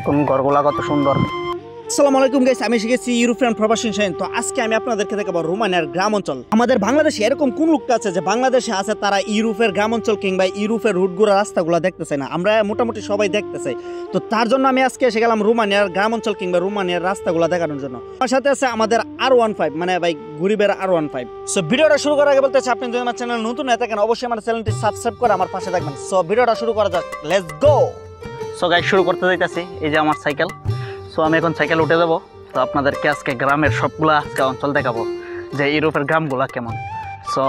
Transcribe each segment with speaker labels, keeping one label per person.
Speaker 1: কোন ঘরগুলা কত সুন্দর।
Speaker 2: আসসালামু আলাইকুম গাইস, আমি এসে গেছি ইউরোপিয়ান প্রবাসী শাহিন। তো আজকে আমি আপনাদেরকে দেখাবো রোমানিয়ার গ্রাম অঞ্চল। আমাদের বাংলাদেশে এরকম কোন লোকটা আছে যে বাংলাদেশে আছে তারা ইউরোপের গ্রাম অঞ্চল কিংবা ইউরোপের রুটগুলো রাস্তাগুলো দেখতেছে না? আমরা মোটামুটি সবাই দেখতেছে। তো তার জন্য আমি আজকে এসে গেলাম রোমানিয়ার গ্রাম অঞ্চল কিংবা রোমানিয়ার রাস্তাগুলো দেখানোর জন্য। আমার সাথে আছে আমাদের R15, মানে ভাই গরিবের R15। সো ভিডিওটা শুরু করার আগে বলতে চাই, আপনি যদি আমার চ্যানেল নতুন হয়ে থাকেন অবশ্যই আমার চ্যানেলটি সাবস্ক্রাইব করে আমার পাশে থাকবেন। সো ভিডিওটা শুরু করা যাক, লেটস গো।
Speaker 1: সো গাইস, শুরু করতে যাইতাছি। এই যে আমার সাইকেল। সো আমি এখন সাইকেল উঠে যাবো। তো আপনাদেরকে আজকে গ্রামের সবগুলা আজকে অঞ্চল দেখাবো যে ইউরোপের গ্রামগুলা কেমন। সো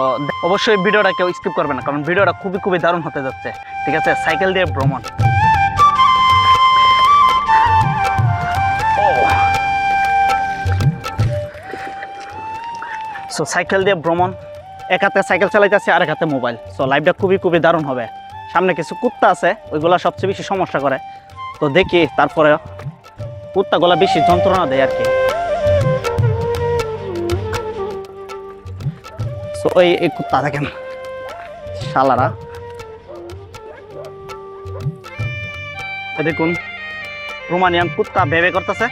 Speaker 1: অবশ্যই ভিডিওটা কেউ স্কিপ করবে না, কারণ ভিডিওটা খুবই দারুণ হতে যাচ্ছে। ঠিক আছে, সাইকেল দিয়ে ভ্রমণ। সো সাইকেল দিয়ে ভ্রমণ, এক হাতে সাইকেল চালাইতেছি আর এক হাতে মোবাইল। সো লাইফটা খুবই দারুণ হবে। সামনে কিছু কুত্তা আছে, ওইগুলা সবচেয়ে বেশি সমস্যা করে। তো দেখি, তারপরে কুত্তাগুলা বেশি যন্ত্রণা দেয় আর কি। সো এই কুত্তা দেখেন, শালারা। দেখুন, রোমানিয়ান কুত্তা ভেবে করতেছে।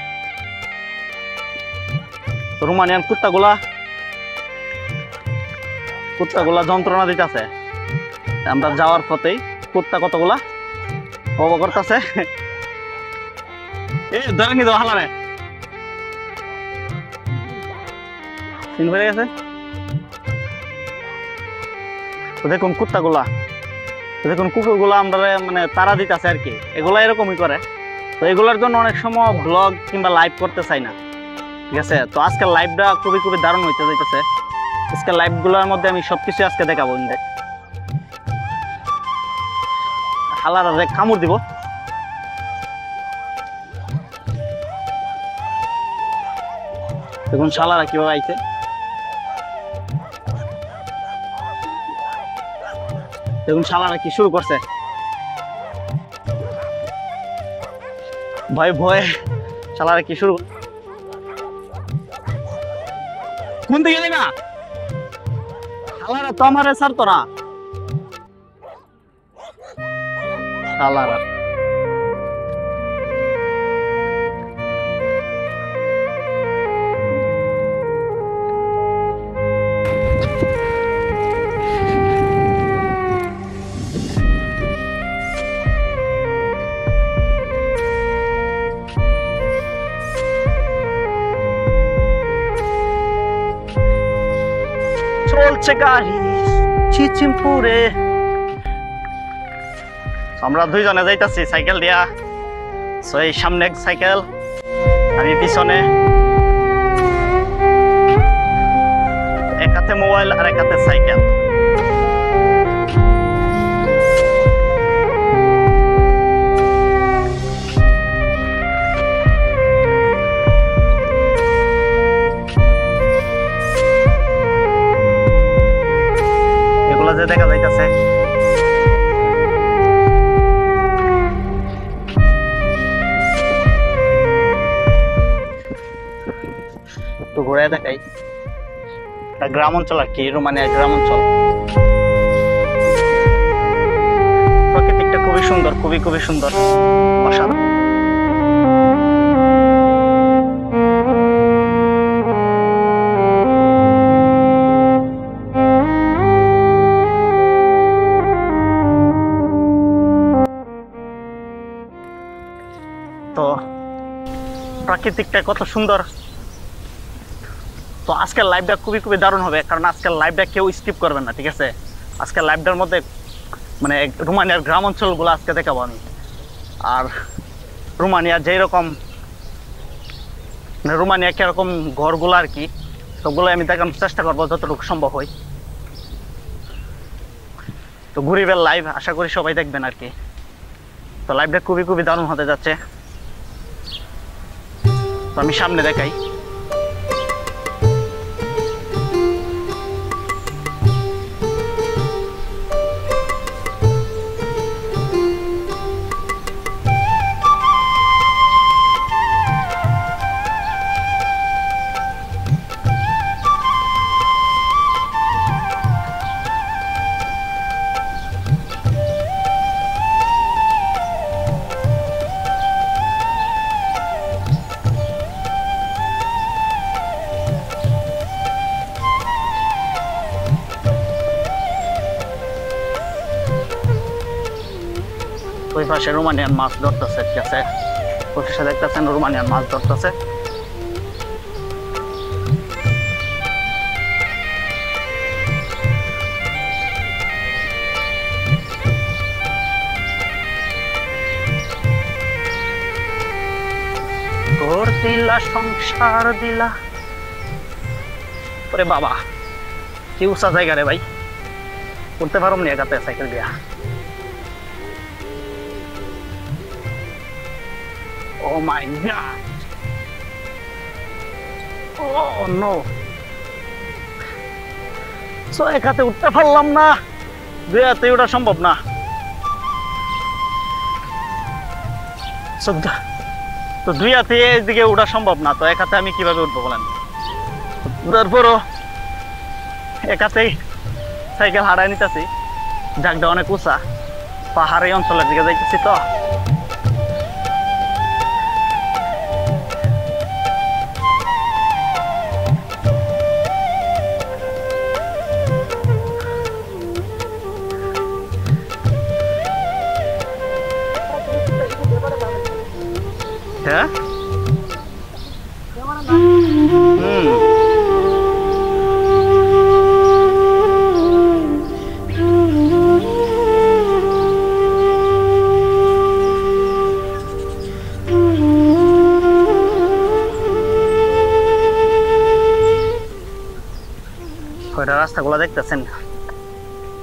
Speaker 1: রোমানিয়ান কুত্তাগুলা যন্ত্রণা দিতেছে। আমরা যাওয়ার পথেই কুত্তা কতগুলা ভব করতেছে। ধরে নি তো হালারে সিন হয়ে গেছে। দেখুন কুত্তাগুলা, দেখুন কুকুরগুলা আমরা মানে তারা দিতেছে আর কি। এগুলা এরকমই করে। তো এগুলোর জন্য অনেক সময় ব্লগ কিংবা লাইভ করতে চাই না। ঠিক আছে, তো আজকের লাইভটা খুবই দারুণ হইতে যাইতেছে। আজকের লাইভগুলোর মধ্যে আমি সবকিছু আজকে দেখাবো। হালারা কামড় দিব। দেখুন শালারা কিভাবে আইছে। দেখুন শালারা কি শুরু করছে। ভয়ে শালারা কি শুরু। কোন দিকে গেলি না? শালারা তো আমারে স্যার তোরা শালারা। চলছে গাড়ি চিচিমপুরে। আমরা দুইজনে যাইতাছি সাইকেল দিয়া। সো এই সামনে এক সাইকেল, আমি পিছনে। এক হাতে মোবাইল আর এক হাতে সাইকেল। দেখা যাইতেছে তো ঘুরে দেখাই। গ্রাম অঞ্চল আর কি, রোমানিয়ার গ্রাম অঞ্চল। প্রাকৃতিকটা খুবই সুন্দর, খুবই সুন্দর, অসাধারণ। তো প্রাকৃতিকটা কত সুন্দর। তো আজকের লাইভটা খুবই দারুণ হবে, কারণ আজকের লাইভটা কেউ স্কিপ করবেন না। ঠিক আছে, আজকের লাইভটার মধ্যে মানে রোমানিয়ার গ্রাম অঞ্চলগুলো আজকে দেখাবো আমি। আর রোমানিয়ার যেই রকম মানে রোমানিয়া কিরকম ঘরগুলো আর কি, সবগুলো আমি দেখানোর চেষ্টা করবো যতটুকু সম্ভব হয়। তো গরিবের লাইভ, আশা করি সবাই দেখবেন আর কি। তো লাইভটা খুবই দারুণ হতে যাচ্ছে। তো আমি সামনে দেখাই। পাশে রোমানিয়ান মাছ ধরতেছে, ঠিক আছে, পরিষে দেখতেছেন রোমানিয়ান মাছ ধরতেছে। ঘর দিলা সংসার দিলা, ওরে বাবা কি উঁচা জায়গা রে ভাই, উঠতে পারো নি একাতে সাইকেল দিয়া। ও মাই গড, ও নো, সো একাতে উঠতে পারলাম না, দুই হাতে ওঠা সম্ভব না। তো দুই হাতে এদিকে ওঠা সম্ভব না, তো এক হাতে আমি কিভাবে উঠবো বলেন? তারপরও এক হাতেই সাইকেল হারাই নিতেছি, জায়গাটা অনেক উঁচা, পাহাড়ি অঞ্চলের দিকে যাইতেছি তো। হ্যাঁ, ওইটা রাস্তাগুলো দেখতেছেন,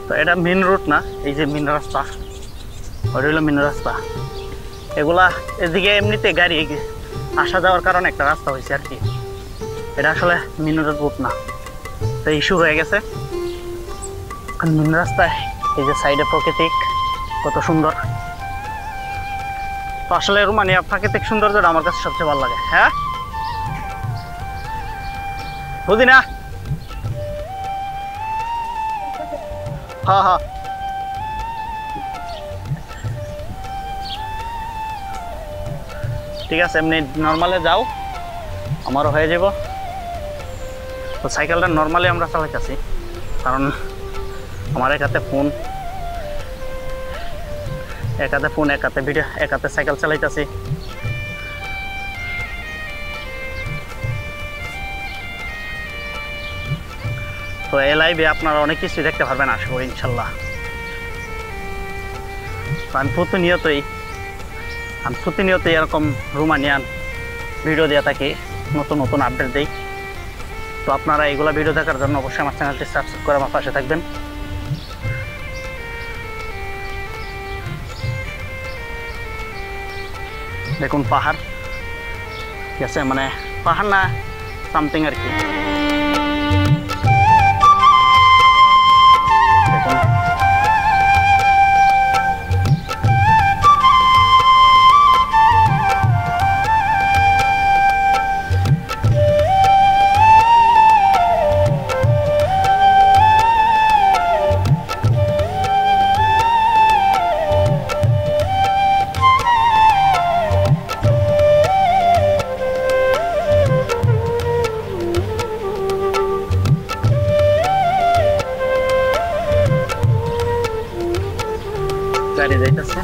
Speaker 1: তো এটা মেন রোড না, এই যে মেন রাস্তা, ওইটা হলো মেন রাস্তা। এগুলা এদিকে এমনিতে গাড়ি আসা যাওয়ার কারণে একটা রাস্তা হয়েছে আর কি, এটা আসলে মেন রোড না। তো ইস্যু হয়ে গেছে মেন রাস্তায়, এই যে সাইডে প্রাকৃতিক কত সুন্দর। তো আসলে রোমানিয়া প্রাকৃতিক সৌন্দর্যটা আমার কাছে সবচেয়ে ভালো লাগে। হ্যাঁ বুঝি না, হ্যাঁ হ্যাঁ ঠিক আছে, এমনি নর্মালে যাও, আমারও হয়ে যাব। তো সাইকেলটা নর্মালি আমরা চালাইতেছি, কারণ আমার এক হাতে ফোন, এক হাতে ভিডিও, এক হাতে সাইকেল চালাইতেছি। তো এই লাইভে আপনারা অনেক কিছু দেখতে পারবেন আশা করি ইনশাল্লাহ। আমি প্রতিনিয়তই এরকম রোমানিয়ান ভিডিও দিয়ে থাকি, নতুন নতুন আপডেট দিই। তো আপনারা এইগুলা ভিডিও দেখার জন্য অবশ্যই আমার চ্যানেলটি সাবস্ক্রাইব করে আমার পাশে থাকবেন। দেখুন পাহাড়, ঠিক আছে, মানে পাহাড় না সামথিং আর কি। দেখুন গাড়ি যাইতেছে,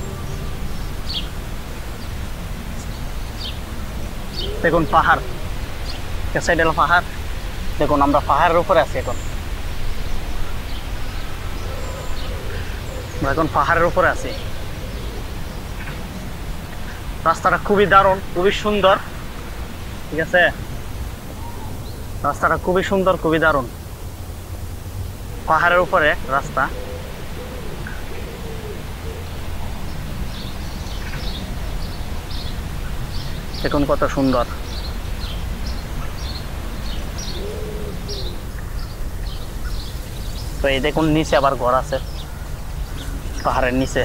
Speaker 1: দেখুন পাহাড়, সাইড হলো পাহাড়। দেখুন আমরা পাহাড়ের উপরে আছি, এখন পাহাড়ের উপরে আছি। রাস্তাটা খুবই দারুণ, খুবই সুন্দর, ঠিক আছে, রাস্তাটা খুবই সুন্দর, খুবই দারুণ, পাহাড়ের উপরে রাস্তা। দেখুন কত সুন্দর। তো এই দেখুন নিচে আবার ঘর আছে, পাহাড়ের নিচে।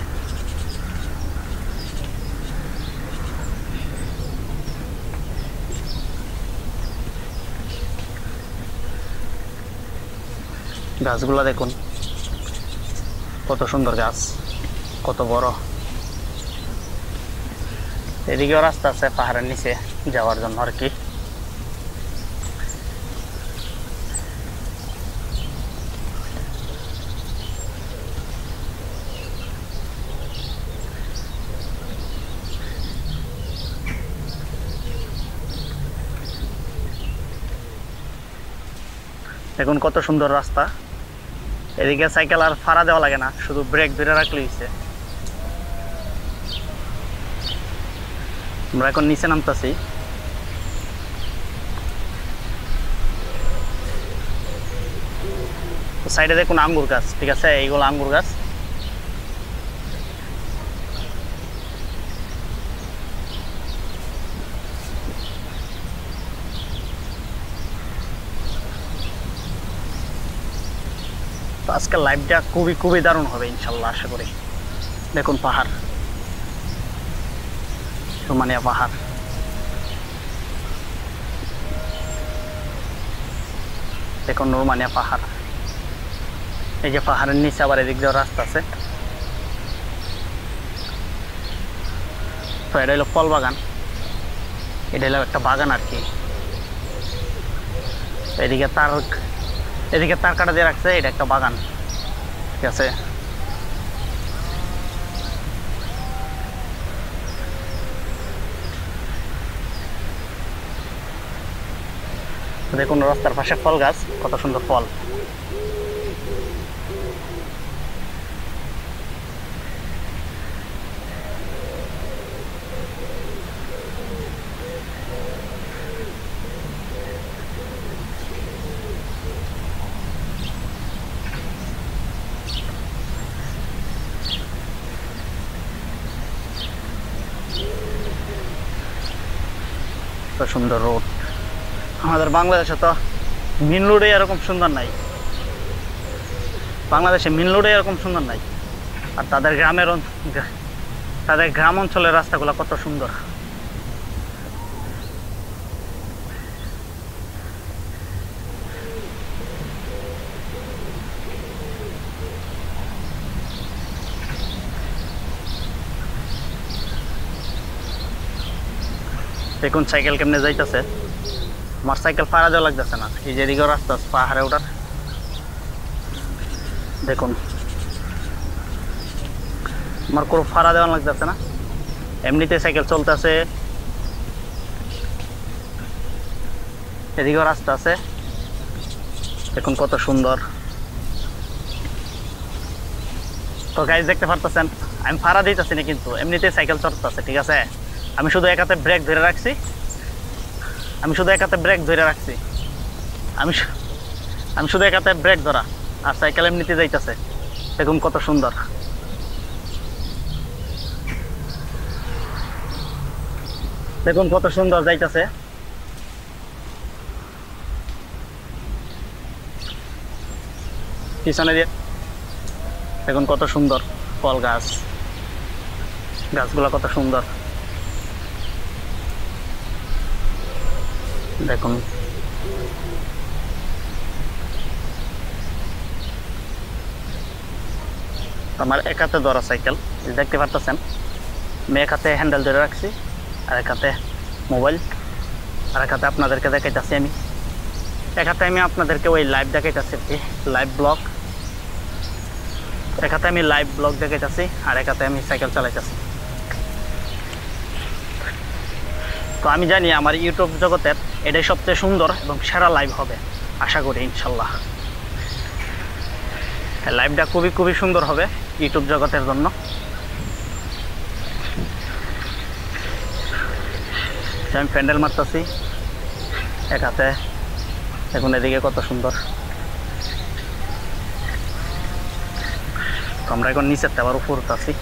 Speaker 1: গাছগুলা দেখুন কত সুন্দর গাছ, কত বড়। এদিকেও রাস্তা আছে পাহাড়ের নিচে যাওয়ার জন্য আর কি। দেখুন কত সুন্দর রাস্তা, এদিকে সাইকেল আর ফাড়া দেওয়া লাগে না, শুধু ব্রেক ধরে রাখলে হইছে। আমরা এখন নিচে নামতেছি। সাইডে দেখুন আঙ্গুর গাছ, ঠিক আছে, এইগুলো আঙ্গুর গাছ। তো আজকের লাইভটা খুবই খুবই দারুণ হবে ইনশাল্লাহ, আশা করি। দেখুন পাহাড়, রোমানিয়া পাহাড়। দেখুন রোমানিয়া পাহাড়, এই যে পাহাড়ের নিচে আবার এদিক দিয়ে রাস্তা আছে। তো এটা হলো ফল বাগান, এটা হলো একটা বাগান আর কি। এদিকে তার কাটা দিয়ে রাখছে, এটা একটা বাগান, ঠিক আছে। দেখুন রাস্তার পাশে ফল গাছ, কত সুন্দর ফল। কত সুন্দর রোড। আমাদের বাংলাদেশে তো মেন রোডে এরকম সুন্দর নাই, বাংলাদেশে মেন রোডে এরকম সুন্দর নাই। আর তাদের গ্রাম অঞ্চলের রাস্তাগুলো কত সুন্দর। দেখুন সাইকেল কেমনে যাইতেছে, আমার সাইকেল ফাড়া দেওয়া লাগতেছে না। এই যে এদিকেও রাস্তা আছে পাহাড়ে ওঠার, দেখুন আমার কোনো ফাড়া দেওয়া লাগতেছে না, এমনিতে সাইকেল চলতেছে। এদিকেও রাস্তা আছে, দেখুন কত সুন্দর। তো গাইজ দেখতে পারতেছেন আমি ফাড়া দিতেছি না, কিন্তু এমনিতে সাইকেল চলতেছে, ঠিক আছে। আমি শুধু এক হাতে ব্রেক ধরে রাখছি, আমি শুধু এক হাতে ব্রেক ধরা, আর সাইকেল এমনিতে যাইতেছে। দেখুন কত সুন্দর। দেখুন কত সুন্দর যাইতেছে। পিছনে দিয়ে দেখুন কত সুন্দর ফল গাছ, গাছগুলো কত সুন্দর। দেখুন আমার এক হাতে ধরা সাইকেল, দেখতে পারতেছেন। আমি এক হাতে হ্যান্ডেল ধরে রাখছি, আর এক হাতে মোবাইল, আর এক হাতে আপনাদেরকে দেখাইতেছি। এক হাতে আমি আপনাদেরকে ওই লাইভ দেখাইতেছি, লাইভ ব্লগ। এক হাতে আমি লাইভ ব্লগ দেখাইতেছি, আর এক হাতে আমি সাইকেল চালাইতেছি। তো আমি জানি আমার ইউটিউব জগতের এটাই সবচেয়ে সুন্দর এবং সেরা লাইভ হবে, আশা করি ইনশাল্লাহ। লাইভটা খুবই খুবই সুন্দর হবে ইউটিউব জগতের জন্য। আমি প্যান্ডেল মারতেছি এক হাতে, এখন এদিকে কত সুন্দর। তো আমরা এখন নিচের আবার উপর আছি।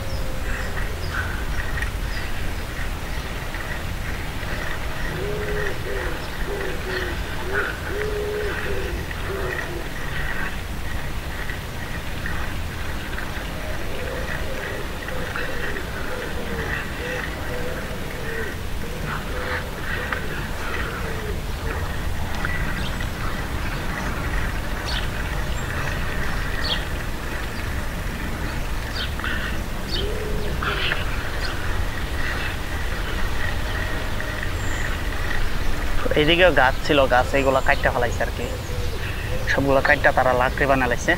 Speaker 1: এইদিকেও গাছ ছিল, গাছ এইগুলো কাটটা ফেলাইছে আর কি, সবগুলো কাটটা তারা লাকড়ি বানাইছে।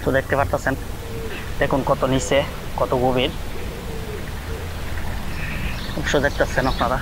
Speaker 1: তো দেখতে পারতেছেন, দেখুন কত নিচে, কত গভীর। অংশ দেখতেছেন আপনারা।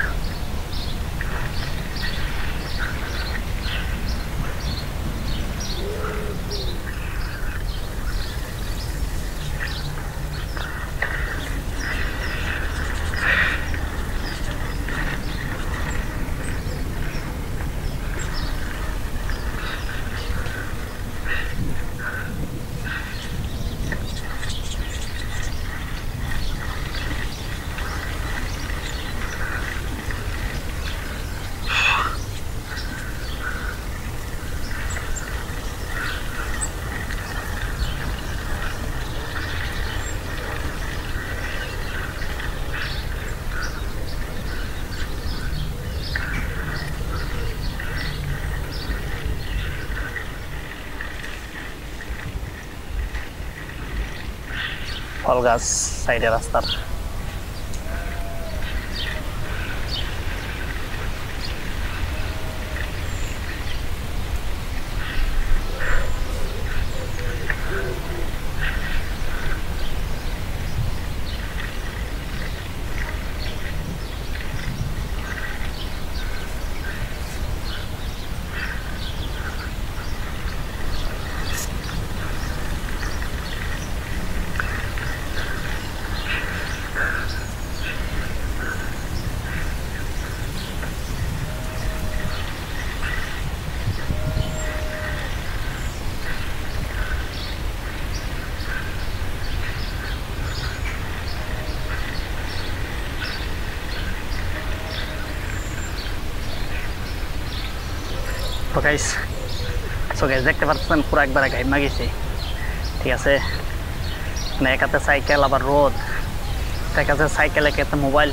Speaker 1: ফল গাছ সাইডে রাস্তার। তো গাইস দেখতে পাচ্ছেন পুরো একবারে ঘাইমা গেছি, ঠিক আছে। মানে এক হাতে সাইকেল আবার রোদ, এক হাতে সাইকেল এক হাতে মোবাইল,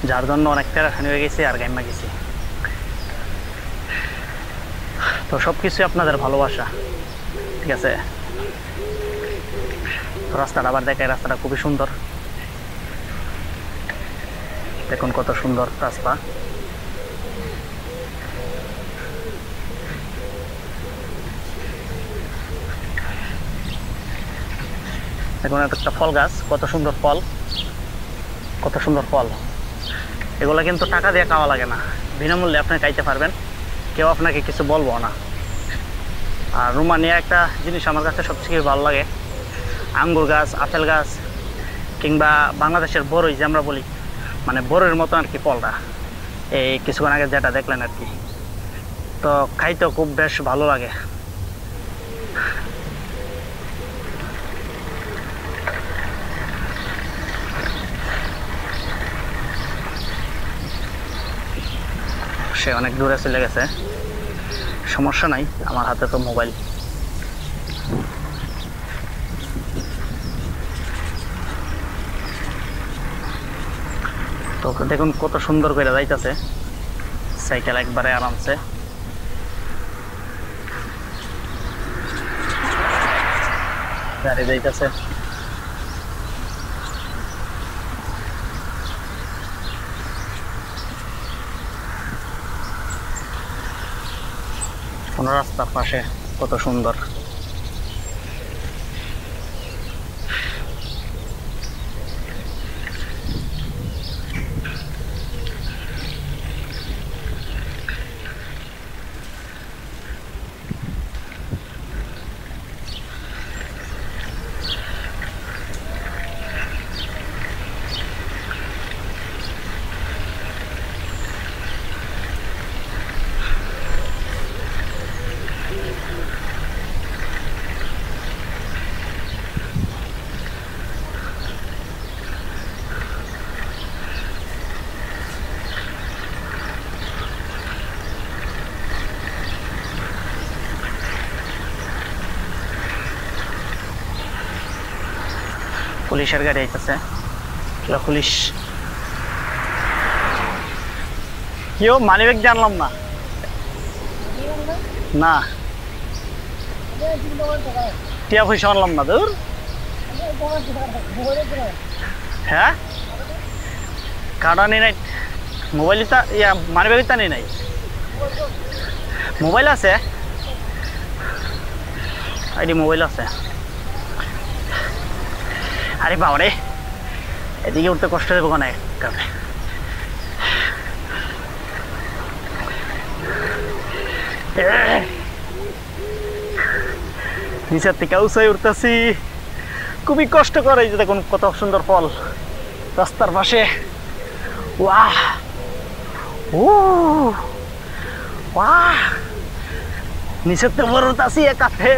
Speaker 1: যার জন্য অনেক টেরাখানি হয়ে গেছে আর ঘাইমা গেছি। তো সব কিছুই আপনাদের ভালোবাসা, ঠিক আছে। রাস্তাটা আবার দেখায়, রাস্তাটা খুবই সুন্দর, দেখুন কত সুন্দর রাস্তা। দেখুন একটা ফল গাছ, কত সুন্দর ফল, কত সুন্দর ফল। এগুলো কিন্তু টাকা দিয়ে খাওয়া লাগে না, বিনামূল্যে আপনি খাইতে পারবেন, কেউ আপনাকে কিছু বলবো না। আর রোমানিয়া একটা জিনিস আমার কাছে সবচেয়ে ভালো লাগে, আঙ্গুর গাছ, আপেল গাছ, কিংবা বাংলাদেশের বড়ই যে আমরা বলি, মানে বড়ের মতো আর কি ফলটা, এই কিছুক্ষণ আগে যেটা দেখলেন আর কি। তো খাইতেও খুব বেশ ভালো লাগে। সে অনেক দূরে চলে গেছে, সমস্যা নাই, আমার হাতে তো মোবাইল। তো দেখুন কত সুন্দর করে যাইতেছে সাইকেল, একবারে আরামসে। গাড়ি যাইতেছে, কোন রাস্তার পাশে কত সুন্দর। পুলিশের গাড়ি আইতেছে, পুলিশ। কেউ মানি ব্যাগ জানলাম না, না টিয়া পয়সা আনলাম না, দূর। হ্যাঁ কার্ডা নেই নাই, মোবাইলটা ইয়া মানি ব্যাগটা নেই নাই, মোবাইল আছে, আইডি মোবাইল আছে। আরে বাবা রে, এদিকে উঠতে কষ্ট দেবো না, নিচের থেকে উঁচাই উঠতেছি, খুবই কষ্ট করে। এই যে দেখুন কত সুন্দর ফল রাস্তার পাশে। ওয়াহ, ও ওয়াহ, নিচের থেকে বড় উঠতেছি একাতে।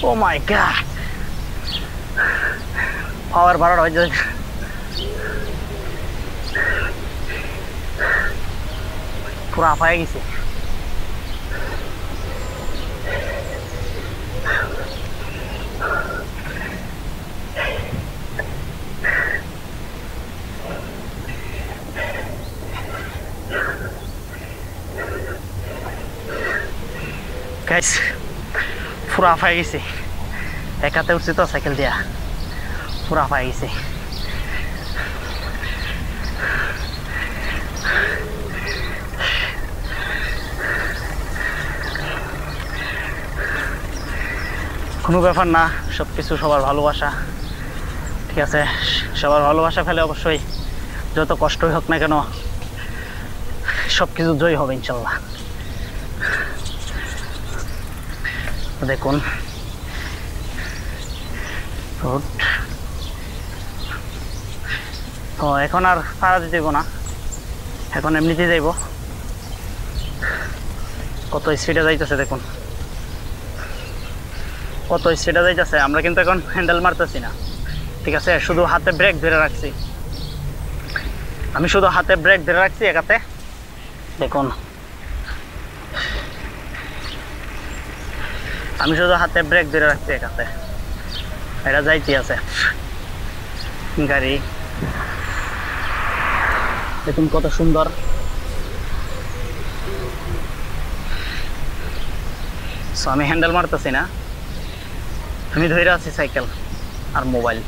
Speaker 1: ও মাই গড, পাওয়ার বাড়ানো হয়ে যায়। পুরো আপায় গেছে। গাইস পুরা আফায় গেছি, একাতে উঠছি তো সাইকেল দিয়া, পুরা আফায় গেছি। কোনো ব্যাপার না, সব কিছু সবার ভালোবাসা, ঠিক আছে? সবার ভালোবাসা ফেলে অবশ্যই যত কষ্টই হোক না কেন সব কিছু জয় হবে ইনশাল্লাহ। দেখুন রোড তো এখন আর পাড়া দিতে না, এখন এমনিতে যাইব। কত স্পিডে যাইতেছে দেখুন, কত স্পিডে যাইতেছে। আমরা কিন্তু এখন হ্যান্ডেল মারতেছি না, ঠিক আছে? শুধু হাতে ব্রেক ধরে রাখছি, আমি শুধু হাতে ব্রেক ধরে রাখছি একাতে। দেখুন আমি শুধু হাতে ব্রেক ধরে রাখছি একাতে, এটা যাইতে আছে গাড়ি। দেখুন কত সুন্দর। সো আমি হ্যান্ডেল মারতেছি না, আমি ধরে আছি সাইকেল আর মোবাইল।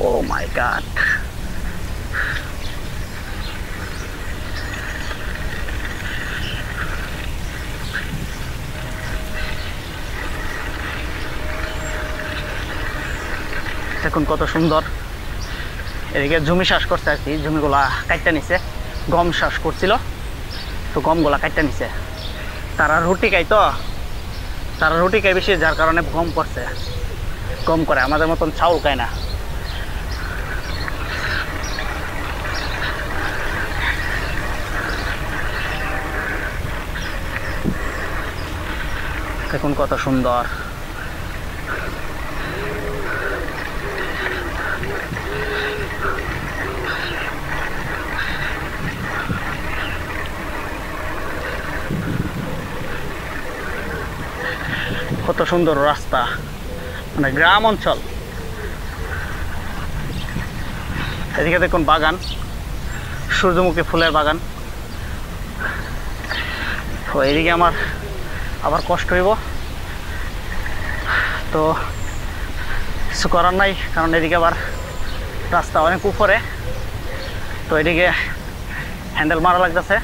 Speaker 1: ও মাই গড, দেখুন কত সুন্দর। এদিকে জমি চাষ করছে আর কি, জমিগুলা কাটতে নিছে, গম চাষ করছিল তো গমগুলা কাটতে নিছে। তারা রুটি খাই তো, তারা রুটি খাই বেশি, যার কারণে গম করছে, গম করে, আমাদের মতন চাউল খায় না। দেখুন কত সুন্দর। কত সুন্দর রাস্তা, মানে গ্রাম অঞ্চল। এদিকে দেখুন বাগান, সূর্যমুখী ফুলের বাগান। তো এদিকে আমার আবার কষ্ট হইব, তো কিছু করার নাই, কারণ এদিকে আবার রাস্তা অনেক উপরে, তো এদিকে হ্যান্ডেল মারা লাগতেছে,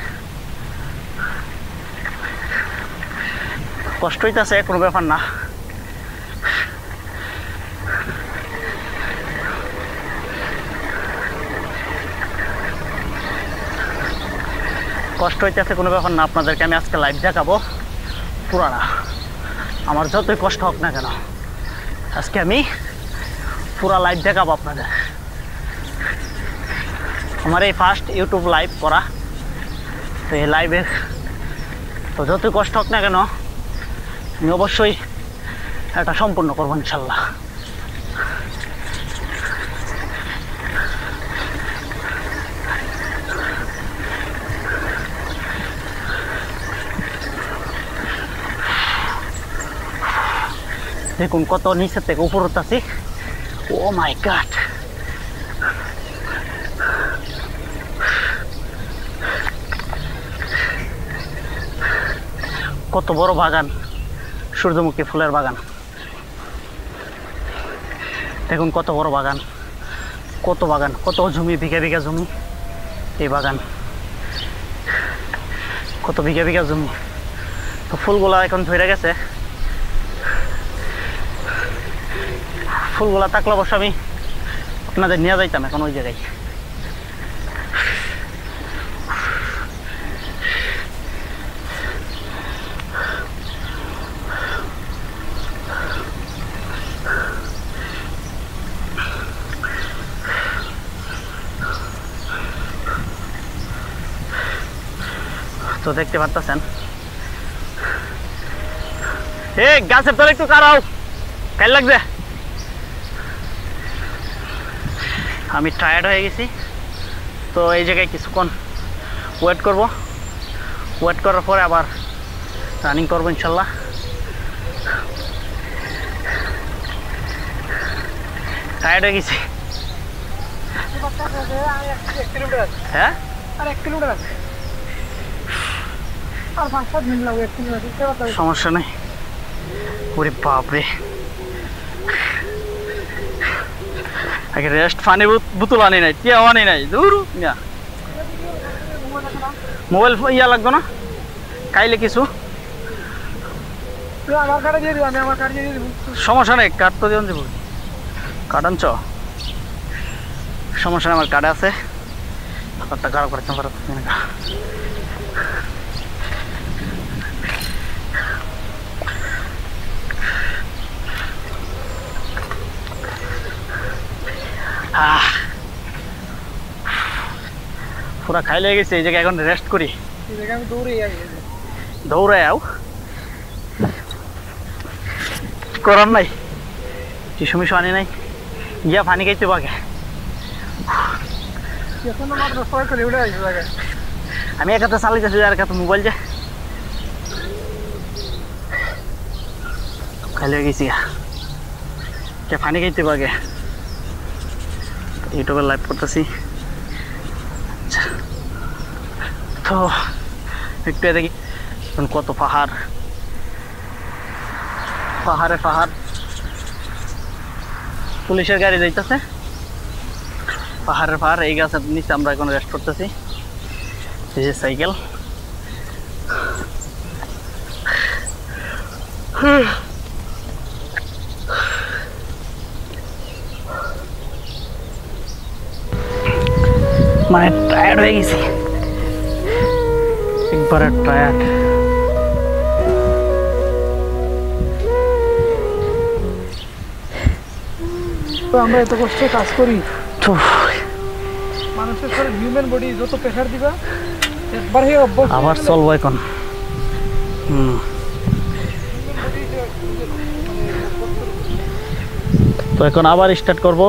Speaker 1: কষ্ট হইতেছে, কোনো ব্যাপার না। কষ্ট হইতেছে কোনো ব্যাপার না, আপনাদেরকে আমি আজকে লাইভ দেখাবো পুরানা, আমার যতই কষ্ট হোক না কেন আজকে আমি পুরা লাইভ দেখাবো আপনাদের। আমার এই ফার্স্ট ইউটিউব লাইভ করা, তো এই লাইভে তো যতই কষ্ট হোক না কেন আমি অবশ্যই এটা সম্পূর্ণ করবো ইনশাল্লাহ। দেখুন কত নিচের থেকে উপর উঠতেছি। ও মাই গড, কত বড় বাগান, সূর্যমুখী ফুলের বাগান। দেখুন কত বড় বাগান, কত বাগান, কত জমি, বিঘা বিঘা জমি। এই বাগান কত বিঘা বিঘা জমি। তো ফুলগুলা এখন ধরে গেছে, ফুলগুলা থাকলে অবশ্য আমি আপনাদের নিয়ে যাইতাম এখন ওই জায়গায়। তো দেখতে পাচ্ছেন গাছের তলে একটু কারাও কাল লাগবে। আমি টায়ার্ড হয়ে গেছি, তো এই জায়গায় কিছুক্ষণ ওয়েট করব। ওয়েট করার পরে আবার রানিং করবো ইনশাল্লাহ। টায়ার্ড হয়ে গেছি। হ্যাঁ সমস্যা নেই। ওরে বাপরে, আগে রেস্ট পানি বোতল আনি নাই, টিয়াও আনি নাই। দূর মোবাইল ইয়া লাগবে না কাইলে কিছু সমস্যা নেই। কার্ড তো দিন যাবো, কার্ড আনছ সমস্যা নেই, আমার কার্ডে আছে। কার্ডটা খারাপ করতে পারো। পুরা খাই লেগে গেছে। এই জায়গায় এখন রেস্ট করি। দৌড়ে আও, করার নাই। টিসু মিশু আনি নাই, গিয়া পানি খাইতে পাগে। আমি এক হাতে চালাইতেছি, আর এক হাতে মোবাইল যে খাই লেগে গেছি। পানি খাইতে পাগে। ইউটিউবে লাইভ করতেছি, তো একটু দেখি কত পাহাড়, পাহাড়ে পাহাড়। পুলিশের গাড়ি যাইতেছে, পাহাড়ের পাহাড়। এই গাছের নিচে আমরা এখন রেস্ট করতেছি। এই যে সাইকেল, মানে টায়ার্ড হয়ে গেছি, একবারে টায়ার্ড।
Speaker 3: আমরা এত কষ্টে কাজ করি,
Speaker 1: তো
Speaker 3: মানুষের শরীর হিউম্যান বডি যত প্রেশার দিবা একবার হয়ে অভ্যাস।
Speaker 1: আবার চলবো এখন। তো এখন আবার স্টার্ট করব।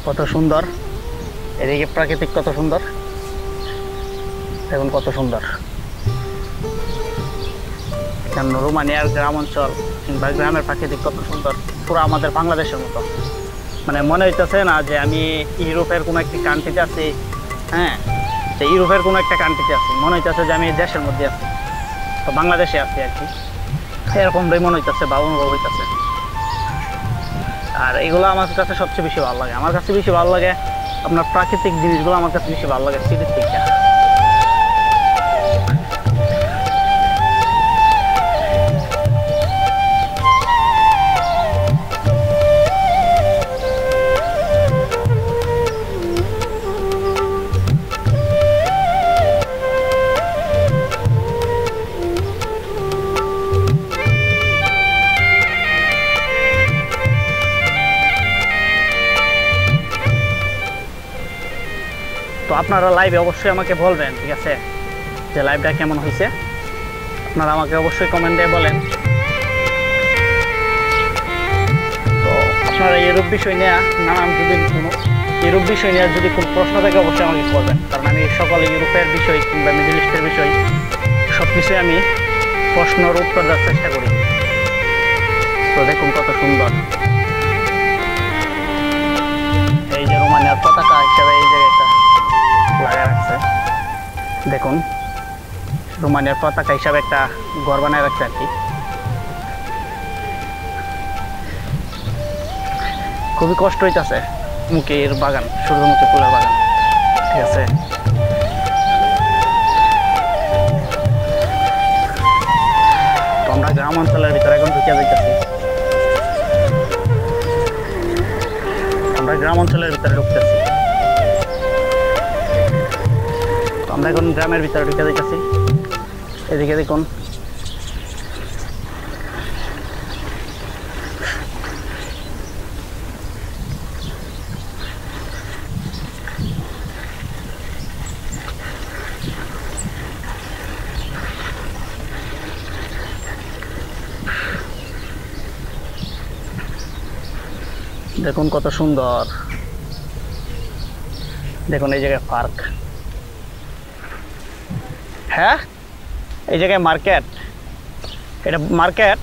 Speaker 1: কত সুন্দর এদিকে, প্রাকৃতিক কত সুন্দর, এখন কত সুন্দর। কেন রোমানিয়ার গ্রাম অঞ্চল কিংবা গ্রামের প্রাকৃতিক কত সুন্দর, পুরো আমাদের বাংলাদেশের মতো। মানে মনে হইতেছে না যে আমি ইউরোপের কোনো একটি কান্ট্রিতে আছি। হ্যাঁ, যে ইউরোপের কোনো একটা কান্ট্রিতে আছি, মনে হইতেছে যে আমি দেশের মধ্যে আছি, তো বাংলাদেশে আছি আর কি। এরকমটাই মনে হইতেছে বা অনুভব হইতেছে। আর এগুলো আমার কাছে সবচেয়ে বেশি ভালো লাগে। আমার কাছে বেশি ভালো লাগে আপনার প্রাকৃতিক জিনিসগুলো, আমার কাছে বেশি ভালো লাগে সিটির থেকে। তো আপনারা লাইভে অবশ্যই আমাকে বলবেন, ঠিক আছে, যে লাইভটা কেমন হয়েছে। আপনারা আমাকে অবশ্যই কমেন্টে বলেন। তো আপনারা ইউরোপ বিষয় নিয়ে নানান যদি কোনো ইউরোপ বিষয় নিয়ে যদি কোনো প্রশ্ন থাকে অবশ্যই আমাকে করবেন, কারণ আমি সকলে ইউরোপের বিষয় কিংবা মিডল ইস্টের বিষয় সব কিছুই আমি প্রশ্নের উত্তর দেওয়ার চেষ্টা করি। তো দেখুন কত সুন্দর। এই যে রোমানিয়ার পতাকা হিসাবে এই জায়গাটা লাগা রাখছে, দেখুন রোমানিয়ার পতাকা হিসাবে একটা ঘর বানায় রাখছে আর কি। খুবই কষ্ট হইতেছে। মুখের বাগান, সূর্যমুখী ফুলের বাগান, ঠিক আছে। তো আমরা গ্রাম অঞ্চলের ভিতরে এখন ঢুকে যাইতেছি। আমরা গ্রাম অঞ্চলের ভিতরে ঢুকতেছি। আমরা এখন গ্রামের ভিতরে ঢুকে যাইতেছি। এদিকে দেখুন দেখুন কত সুন্দর, দেখুন এই জায়গায় পার্ক, হ্যাঁ এই জায়গায় মার্কেট, এটা মার্কেট।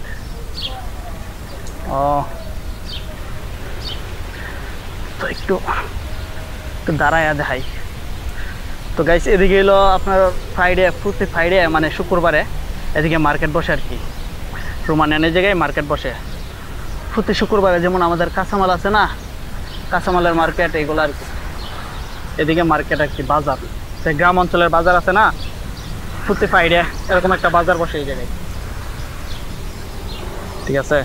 Speaker 1: ও তো একটু একটু দাঁড়ায় দেখাই। তো গাইস এদিকে এলো আপনার ফ্রাইডে, প্রতি ফ্রাইডে মানে শুক্রবারে এদিকে মার্কেট বসে আর কি। রোমানিয়ানের জায়গায় মার্কেট বসে প্রতি শুক্রবারে, যেমন আমাদের কাঁচামাল আছে না, কাঁচামালের মার্কেট এগুলো আর কি। এদিকে মার্কেট আর কি, বাজার, সেই গ্রাম অঞ্চলের বাজার আছে না, প্রতি ফ্রাইডে এরকম একটা বাজার বসে এই জায়গায়, ঠিক আছে।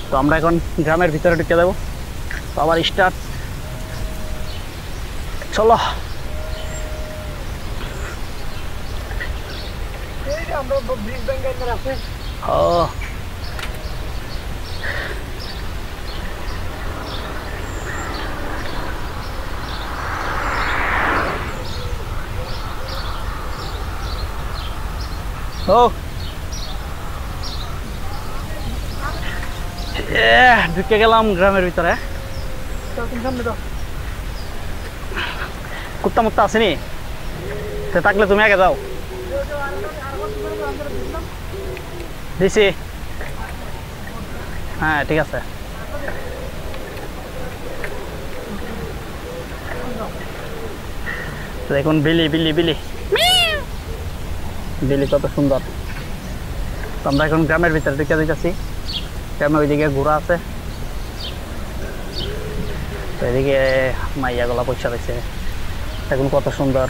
Speaker 1: তো আমরা এখন গ্রামের ভিতরে ঢুকে দেবো। তো আবার স্টার্ট, চলো।
Speaker 3: এই যে আমরা ব্রিজ ব্যাংকের আছে।
Speaker 1: ও ও ঢুকে গেলাম গ্রামের ভিতরে।
Speaker 3: তুমি সামনে দাও।
Speaker 1: কুত্তা মুত্তা আসেনি, তো থাকলে তুমি আগে যাও। দিছি, হ্যাঁ ঠিক আছে। দেখুন বিলি বিলি বিলি বিলি কত সুন্দর। তো আমরা এখন গ্রামের ভিতরে ঢুকে দিতেছি। গ্রামে ওইদিকে ঘোড়া আছে, তো এদিকে মাইয়াগুলা পয়সা রয়েছে, দেখুন কত সুন্দর।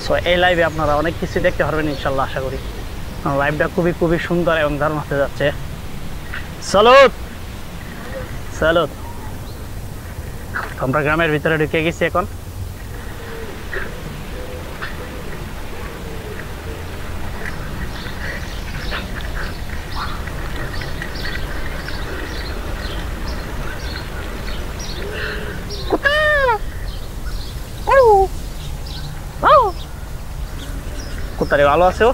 Speaker 1: সো এই লাইভে আপনারা অনেক কিছু দেখতে পারবেন ইনশাল্লাহ, আশা করি। লাইভটা খুবই খুবই সুন্দর এবং দারুণ হতে যাচ্ছে। Salute salute. আমরা গ্রামের ভিতরে ঢুকে গেছি এখন। কোথায় ভালো আছে ও,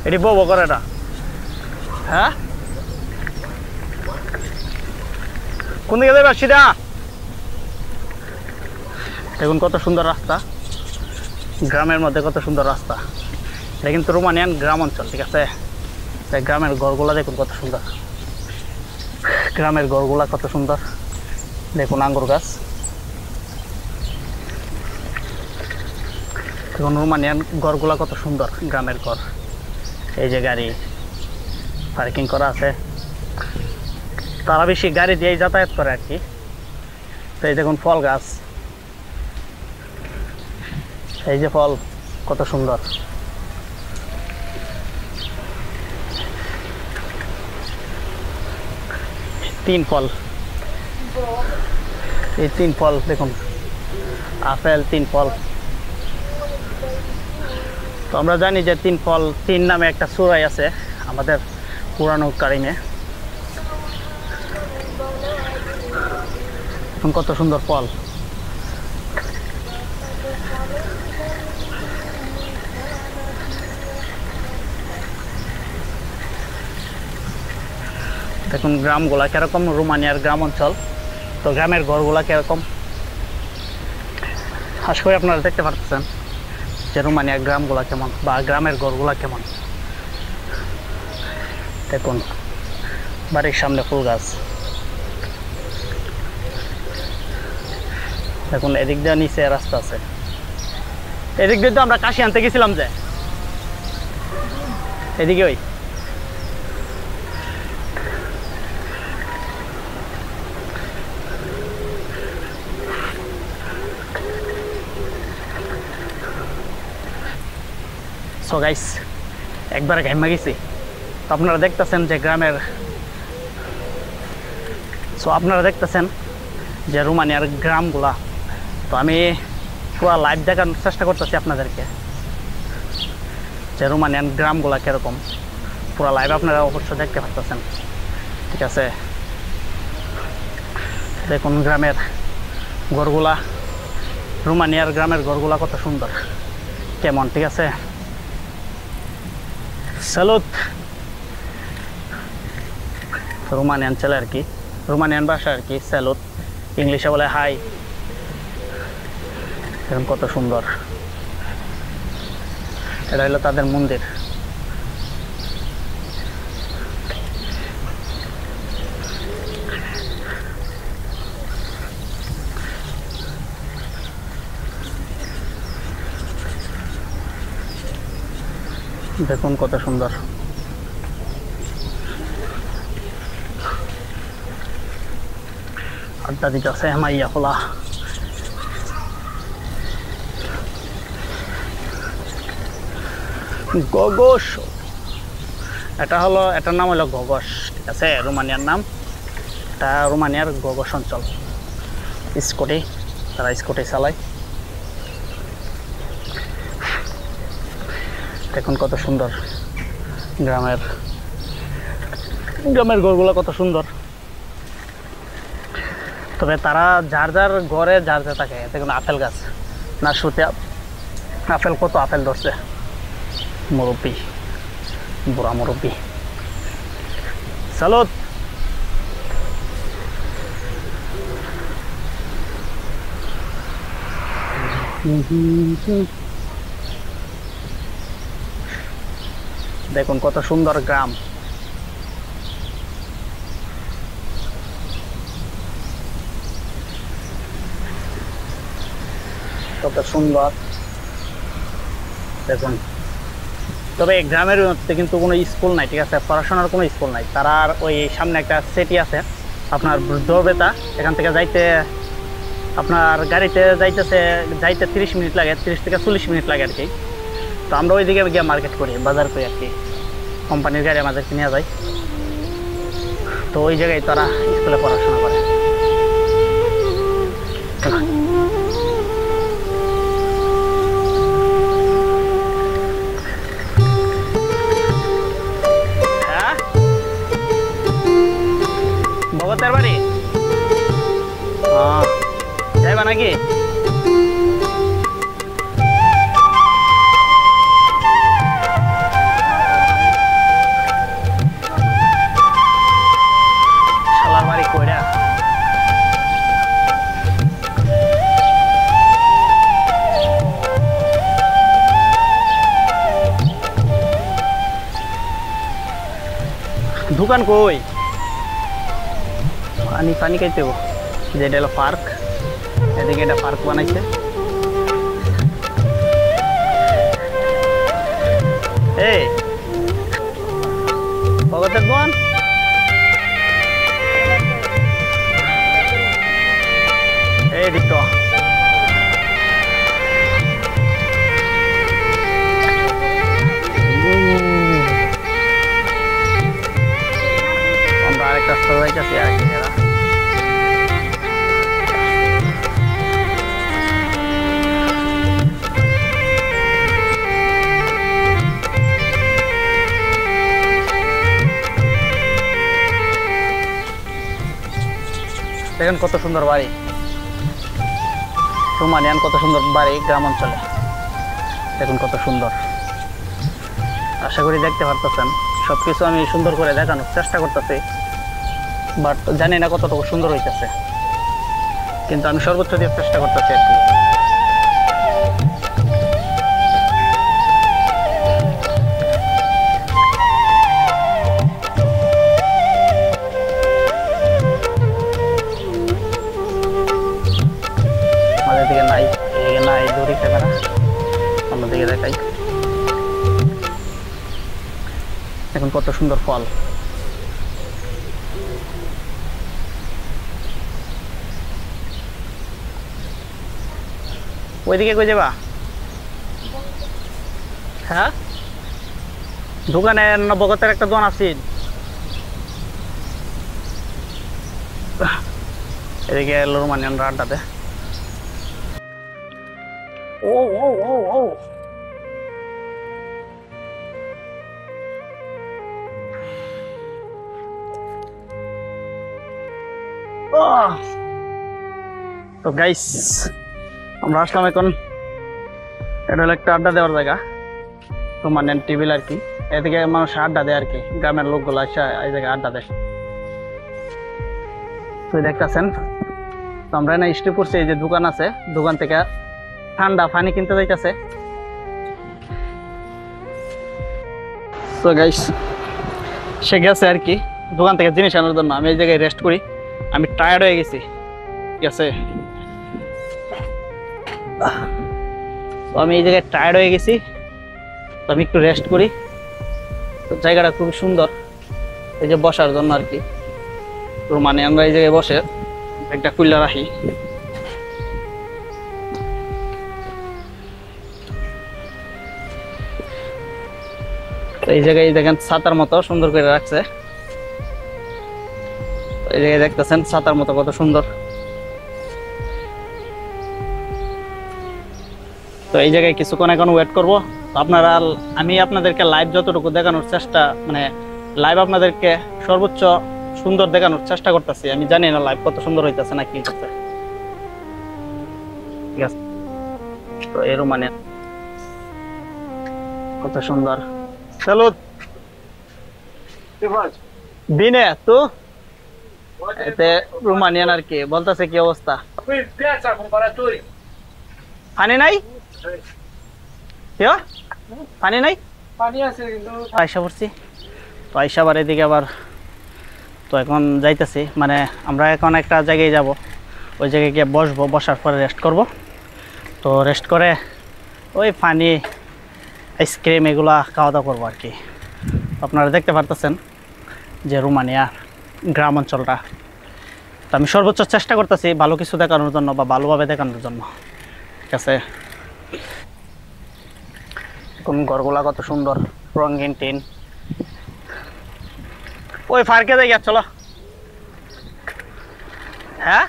Speaker 1: এটি বউ করে এটা, হ্যাঁ কোন দিকে যাবে সিধা। দেখুন কত সুন্দর রাস্তা, গ্রামের মধ্যে কত সুন্দর রাস্তা। এটা কিন্তু রোমানিয়ান গ্রাম অঞ্চল, ঠিক আছে। তাই গ্রামের ঘরগুলা দেখুন কত সুন্দর, গ্রামের ঘরগুলা কত সুন্দর। দেখুন আঙ্গুর গাছ, দেখুন রোমানিয়ান ঘরগুলা কত সুন্দর, গ্রামের ঘর। এই যে গাড়ি পার্কিং করা আছে, তারা বেশি গাড়ি দিয়েই যাতায়াত করে আর কি। তো এই দেখুন ফল গাছ, এই যে ফল কত সুন্দর। তিন ফল, এই তিন ফল দেখুন, আপেল তিন ফল। তো আমরা জানি যে তিন ফল, তিন নামে একটা সূরা আছে আমাদের কুরআন কারিমে। কত সুন্দর ফল, দেখুন গ্রামগুলা কিরকম, রোমানিয়ার গ্রাম অঞ্চল। তো গ্রামের ঘরগুলা কিরকম আশা করি আপনারা দেখতে পারতেছেন যে রোমানিয়ার গ্রামগুলা কেমন, বা গ্রামের ঘরগুলা কেমন। দেখুন বাড়ির সামনে ফুল গাছ, দেখুন এদিক দিয়ে নিচে রাস্তা আছে। এদিক দিয়ে তো আমরা কাশি আনতে গেছিলাম, যে এদিকে ওই সো গাইস একবারে ঘাইমা গেছি। তো আপনারা দেখতেছেন যে গ্রামের, সো আপনারা দেখতেছেন যে রোমানিয়ার গ্রামগুলা। তো আমি পুরো লাইভ দেখানোর চেষ্টা করতেছি আপনাদেরকে যে রোমানিয়ান গ্রামগুলা কীরকম, পুরো লাইভ আপনারা অবশ্যই দেখতে পারতেছেন, ঠিক আছে। দেখুন গ্রামের ঘরগুলা, রোমানিয়ার গ্রামের ঘরগুলা কত সুন্দর কেমন, ঠিক আছে। স্যালুট। রোমানিয়ান ছেলে আর কি, রোমানিয়ান ভাষা আর কি, স্যালুট, ইংলিশে বলে হাই। এখন কত সুন্দর, এটা হলো তাদের মন্দির। দেখুন কত সুন্দর। আড্ডা দিতে আছে মাইয়া খোলা। গগস, এটার নাম হলো গগস, ঠিক আছে, রোমানিয়ার নাম। এটা রোমানিয়ার গগস অঞ্চল। স্কুটি, তারা স্কুটি চালায়। দেখুন কত সুন্দর, গ্রামের ঘরগুলো কত সুন্দর। তবে তারা যার যার ঘরে যার যা থাকে। দেখুন আপেল গাছ, না শুতে আপেল, কত আপেল ধরছে। মুরব্বী, বুড়া মুরব্বী, সালুত। দেখুন কত সুন্দর গ্রাম। কত সুন্দর দেখুন। তবে এই গ্রামের মধ্যে কিন্তু কোনো স্কুল নাই, ঠিক আছে, পড়াশোনার কোনো স্কুল নাই। তারা আর ওই সামনে একটা সিটি আছে আপনার দৌড়বেতা, এখান থেকে যাইতে আপনার গাড়িতে যাইতে 30 মিনিট লাগে, 30 থেকে 40 মিনিট লাগে আর কি। তো আমরা ওইদিকে গিয়ে মার্কেট করি, বাজার করি আর কি, কোম্পানির গাড়ি আমাদেরকে নিয়ে যায়। তো ওই জায়গায় তারা স্কুলে পড়াশোনা করে। হ্যাঁ, ভগতের বাড়ি যাইবা নাকি? শালার বাড়ি কইরা দোকান কই? পানি খাইতে হবো। যেটা হলো পার্ক, এদিকে একটা পার্ক বানাইছে। এই ভগতের দোকান, এই দিক তো আমরা আরেকটা রাস্তা যাইতেছি আর কি। দেখেন কত সুন্দর বাড়ি, রোমানিয়ান কত সুন্দর বাড়ি গ্রাম অঞ্চলে। দেখুন কত সুন্দর। আশা করি দেখতে পারতেছেন, সবকিছু আমি সুন্দর করে দেখানোর চেষ্টা করতেছি, বাট জানি না কতটুকু সুন্দর হইতেছে, কিন্তু আমি সর্বোচ্চ দিয়ে চেষ্টা করতেছি আর কি। দিকে নাই, এদিকে নাই, দড়ি ক্যামেরা, অন্যদিকে দেখাই। এখন কত সুন্দর ফল। ওইদিকে কই যাবা? হ্যাঁ, দোকানে নবগতের একটা দোকান আছে, এদিকে রোমানিয়ানরা আড্ডা দেয়। ও ও ও ও তো গাইস, আমরা আসলাম এখন, এটা হলো একটা আড্ডা দেওয়ার জায়গা, রোমানিয়ান টেবিল আর কি। এদিকে মানুষ আড্ডা দেয় আর কি, গ্রামের লোকগুলো আসে এই জায়গায় আড্ডা দেয়। তো দেখতেছেন তো আমরা না স্টে করছি, এই যে দোকান আছে, দোকান থেকে ঠান্ডা পানি কিনতে যাইতেছে। তো গাইস সে গেছে আর কি দোকান থেকে জিনিস আনার জন্য। আমি এই জায়গায় রেস্ট করি, আমি টায়ার্ড হয়ে গেছি, ঠিক আছে। তো আমি এই জায়গায় টায়ার্ড হয়ে গেছি, তো আমি একটু রেস্ট করি। তো জায়গাটা খুব সুন্দর, এই যে বসার জন্য আর কি। তো মানে আমরা এই জায়গায় বসে একটা খুলে রাখি। তো এই জায়গায় দেখেন ছাতার মতো সুন্দর করে রাখছে। তো এই জায়গায় দেখতেছেন ছাতার মতো কত সুন্দর। তো এই জায়গায় কিছুক্ষণ এখন ওয়েট করবো। আপনারা, আমি আপনাদেরকে লাইভ যতটুকু দেখানোর চেষ্টা, মানে লাইভ আপনাদেরকে সর্বোচ্চ সুন্দর দেখানোর চেষ্টা করতেছি। আমি জানি না লাইভ কত সুন্দর হইতেছে না কি করতে, ঠিক আছে। তো এর মানে কত সুন্দর। চলো বিনে তো এতে রোমানিয়ান আর কি বলতেছে কি অবস্থা। পানি নাই, পানি নাই,
Speaker 3: পানি আছে কিন্তু
Speaker 1: আয়সা পড়ছি। তো আয়সা আবার এদিকে আবার, তো এখন যাইতেছি, মানে আমরা এখন একটা জায়গায় যাব, ওই জায়গায় গিয়ে বসবো, বসার পরে রেস্ট করব। তো রেস্ট করে ওই পানি আইসক্রিম এগুলা খাওয়া দাওয়া করবো আর কি। আপনারা দেখতে পারতেছেন যে রোমানিয়া গ্রাম অঞ্চলটা। তো আমি সর্বোচ্চ চেষ্টা করতেছি ভালো কিছু দেখানোর জন্য বা ভালোভাবে দেখানোর জন্য, ঠিক আছে। কোন ঘরগুলা কত সুন্দর, রঙিন টিন। ওই ফার্কে যাই গিয়া চলো। হ্যাঁ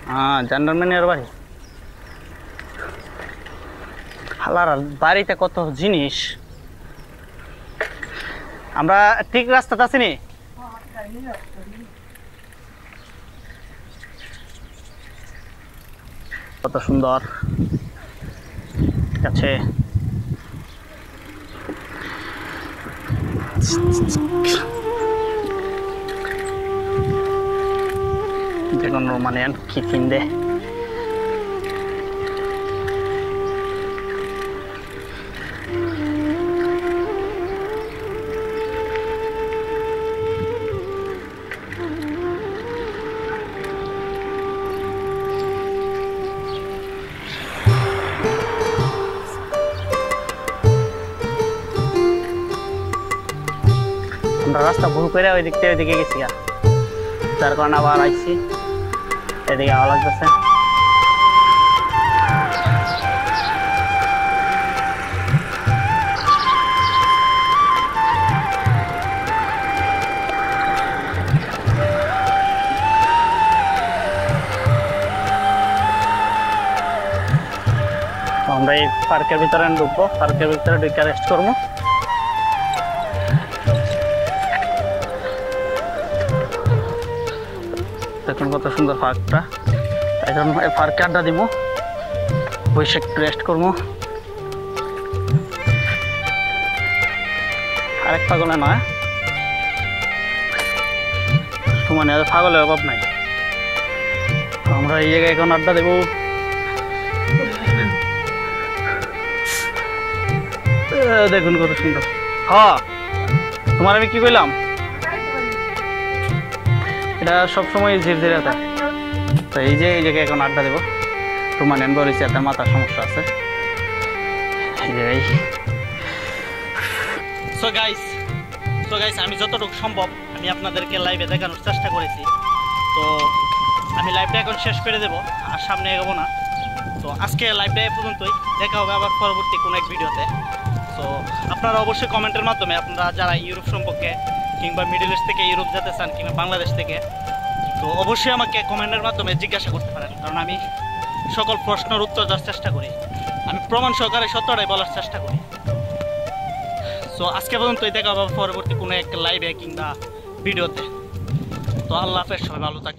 Speaker 1: হ্যাঁ জেন্ডারম্যানের বাড়ি। হালার বাড়িতে কত জিনিস। আমরা ঠিক রাস্তাতে আছি নি? কত সুন্দর, ঠিক আছে। দেখুন রোমানিয়ান কি কিনবে। আমরা রাস্তা ভুল করে ওই দিক থেকে ওইদিকে গেছি, যার কারণে আবার আইছি, এদিকে আওয়া লাগতেছে। আমরা এই পার্কের ভিতরে ঢুকবো, পার্কের ভিতরে ঢুকে রেস্ট করবো। দেখুন কত সুন্দর পার্কটা। এখন এই পার্কে আড্ডা দিব, বসে একটু রেস্ট করবো। আরেক পাগলে নয়, মানে পাগলের অভাব নাই। আমরা এই জায়গায় এখন আড্ডা দেবো। দেখুন কত সুন্দর। হ্যাঁ তোমার আমি কি কইলাম, এটা সবসময় ঝিরঝিরে থাকে। তো এই যে এই জায়গায় এখন আড্ডা দেবো। রোমানিয়ান বলেছি তার মাথার সমস্যা আছে এই জায়গায়। সো গাইস আমি যতটুকু সম্ভব আমি আপনাদেরকে লাইভে দেখানোর চেষ্টা করেছি। তো আমি লাইভটা এখন শেষ করে দেবো, আর সামনে এগোবো না। তো আজকে লাইভটা এ পর্যন্তই, দেখা হবে আবার পরবর্তী কোনো এক ভিডিওতে। তো আপনারা অবশ্যই কমেন্টের মাধ্যমে আপনারা যারা ইউরোপ সম্পর্কে কিংবা মিডল ইস্ট থেকে ইউরোপ যেতে চান কিংবা বাংলাদেশ থেকে, তো অবশ্যই আমাকে কমেন্টের মাধ্যমে জিজ্ঞাসা করতে পারেন, কারণ আমি সকল প্রশ্নের উত্তর দেওয়ার চেষ্টা করি। আমি প্রমাণ সহকারে সত্যটাই বলার চেষ্টা করি। সো আজকে পর্যন্তই, দেখা হবে পরবর্তী কোনো এক লাইভে কিংবা ভিডিওতে। তো আল্লাহ হাফেজ, সবাই ভালো থাকবেন।